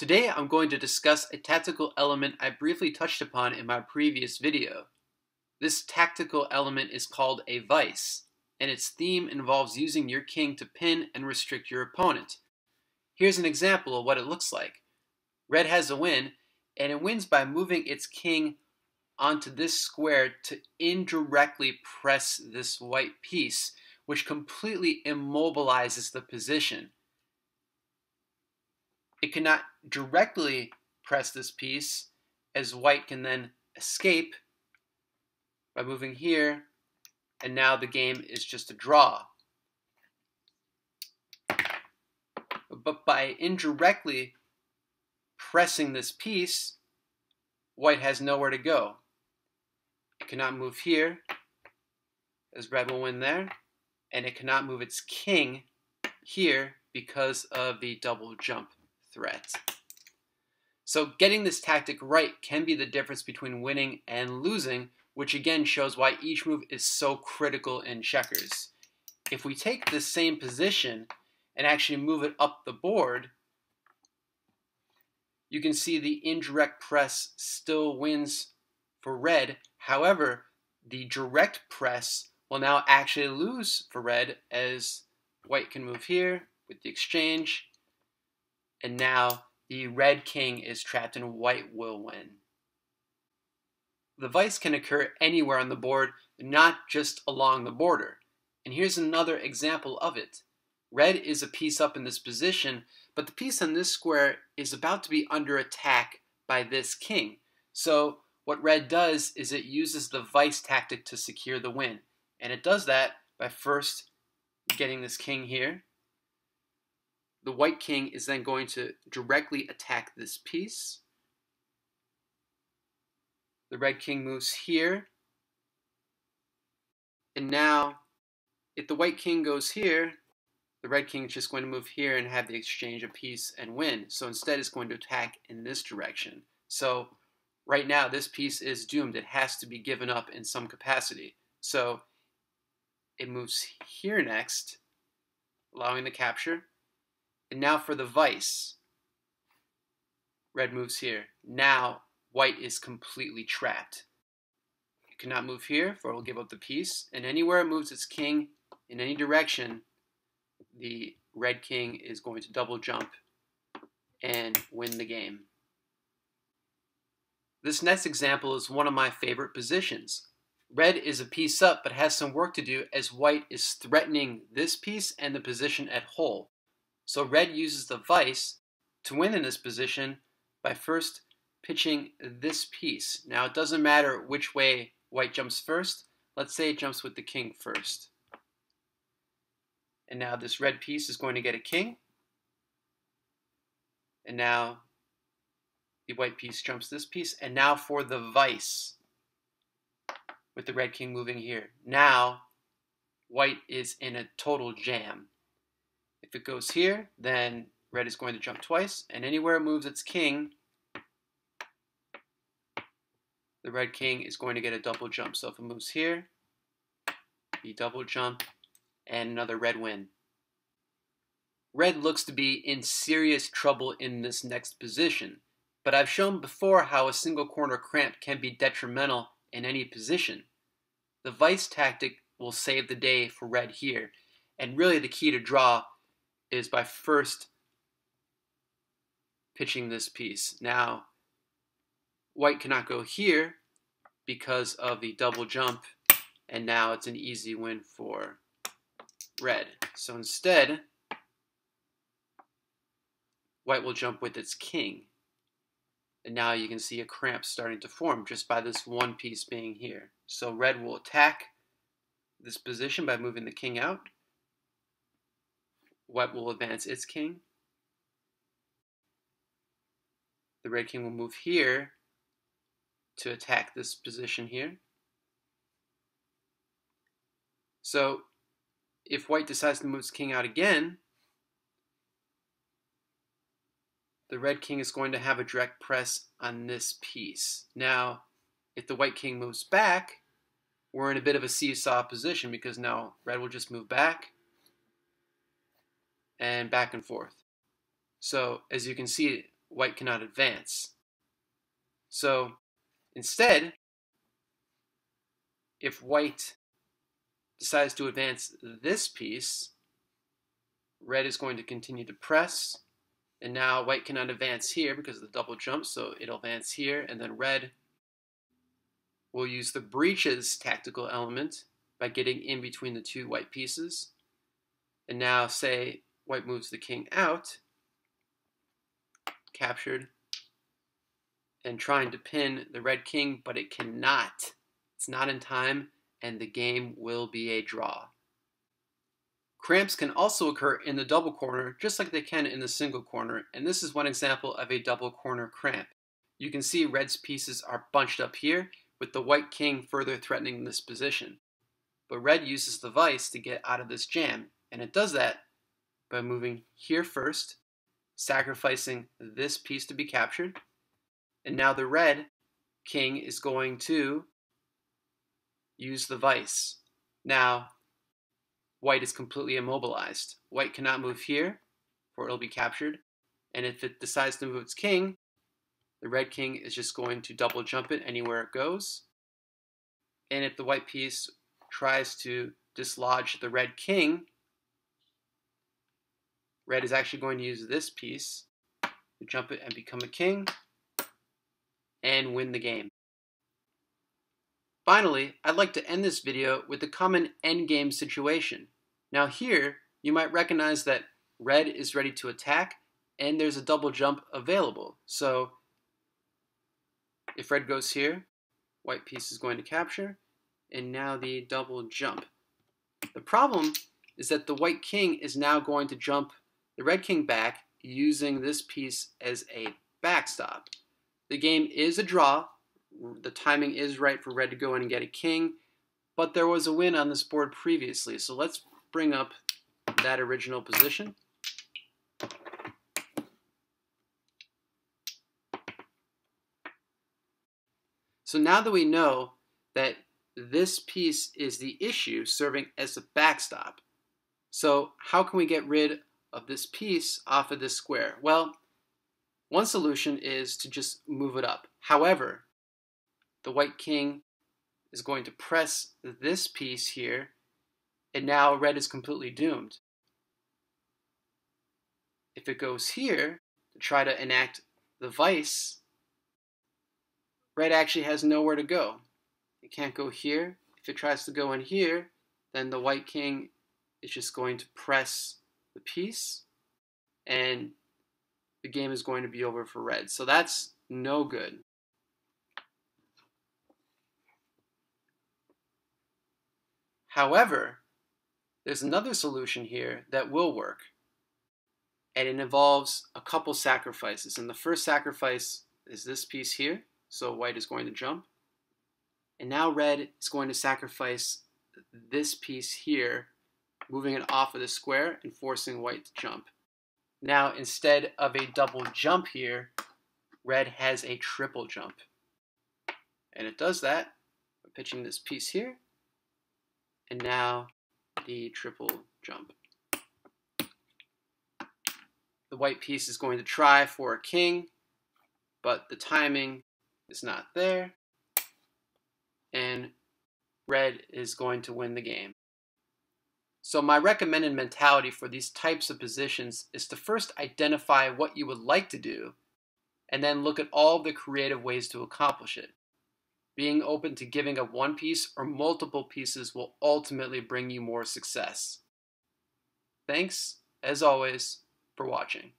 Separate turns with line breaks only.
Today I'm going to discuss a tactical element I briefly touched upon in my previous video. This tactical element is called a vice, and its theme involves using your king to pin and restrict your opponent. Here's an example of what it looks like. Red has a win, and it wins by moving its king onto this square to indirectly press this white piece, which completely immobilizes the position. It cannot directly press this piece, as white can then escape by moving here, and now the game is just a draw. But by indirectly pressing this piece, white has nowhere to go. It cannot move here, as red will win there, and it cannot move its king here because of the double jump threat. So getting this tactic right can be the difference between winning and losing, which again shows why each move is so critical in checkers. If we take this same position and actually move it up the board, you can see the indirect press still wins for red. However, the direct press will now actually lose for red, as white can move here with the exchange, and now the red king is trapped and white will win. The vice can occur anywhere on the board, not just along the border. And here's another example of it. Red is a piece up in this position, but the piece on this square is about to be under attack by this king. So what red does is it uses the vice tactic to secure the win. And it does that by first getting this king here. The white king is then going to directly attack this piece. The red king moves here. And now, if the white king goes here, the red king is just going to move here and have the exchange of piece and win. So instead it's going to attack in this direction. So right now this piece is doomed. It has to be given up in some capacity. So it moves here next, allowing the capture. And now for the vice. Red moves here. Now white is completely trapped. It cannot move here, for it will give up the piece. And anywhere it moves its king in any direction, the red king is going to double jump and win the game. This next example is one of my favorite positions. Red is a piece up but has some work to do, as white is threatening this piece and the position at whole. So red uses the vice to win in this position by first pitching this piece. Now it doesn't matter which way white jumps first. Let's say it jumps with the king first. And now this red piece is going to get a king. And now the white piece jumps this piece. And now for the vice, with the red king moving here. Now white is in a total jam. If it goes here, then red is going to jump twice. And anywhere it moves its king, the red king is going to get a double jump. So if it moves here, the double jump, and another red win. Red looks to be in serious trouble in this next position, but I've shown before how a single corner cramp can be detrimental in any position. The vice tactic will save the day for red here, and really the key to draw is by first pitching this piece. Now, white cannot go here because of the double jump, and now it's an easy win for red. So instead, white will jump with its king. And now you can see a cramp starting to form just by this one piece being here. So red will attack this position by moving the king out. White will advance its king. The red king will move here to attack this position here. So if white decides to move its king out again, the red king is going to have a direct press on this piece. Now, if the white king moves back, we're in a bit of a seesaw position, because now red will just move back and back and forth. So as you can see, white cannot advance. So instead, if white decides to advance this piece, red is going to continue to press, and now white cannot advance here because of the double jump, so it'll advance here, and then red will use the breaches tactical element by getting in between the two white pieces. And now say white moves the king out, captured, and trying to pin the red king, but it cannot. It's not in time, and the game will be a draw. Cramps can also occur in the double corner, just like they can in the single corner, and this is one example of a double corner cramp. You can see red's pieces are bunched up here, with the white king further threatening this position. But red uses the vice to get out of this jam, and it does that by moving here first, sacrificing this piece to be captured, and now the red king is going to use the vice. Now, white is completely immobilized. White cannot move here, for it'll be captured, and if it decides to move its king, the red king is just going to double jump it anywhere it goes. And if the white piece tries to dislodge the red king, red is actually going to use this piece to jump it and become a king and win the game. Finally, I'd like to end this video with the common endgame situation. Now here, you might recognize that red is ready to attack and there's a double jump available. So if red goes here, white piece is going to capture, and now the double jump. The problem is that the white king is now going to jump the red king back using this piece as a backstop. The game is a draw. The timing is right for red to go in and get a king, but there was a win on this board previously. So let's bring up that original position. So now that we know that this piece is the issue serving as a backstop, so how can we get rid of this piece off of this square? Well, one solution is to just move it up. However, the white king is going to press this piece here, and now red is completely doomed. If it goes here to try to enact the vice, red actually has nowhere to go. It can't go here. If it tries to go in here, then the white king is just going to press the piece, and the game is going to be over for red. So that's no good. However, there's another solution here that will work, and it involves a couple sacrifices. And the first sacrifice is this piece here, so white is going to jump. And now red is going to sacrifice this piece here, moving it off of the square and forcing white to jump. Now, instead of a double jump here, red has a triple jump. And it does that by pitching this piece here, and now the triple jump. The white piece is going to try for a king, but the timing is not there, and red is going to win the game. So my recommended mentality for these types of positions is to first identify what you would like to do, and then look at all the creative ways to accomplish it. Being open to giving up one piece or multiple pieces will ultimately bring you more success. Thanks, as always, for watching.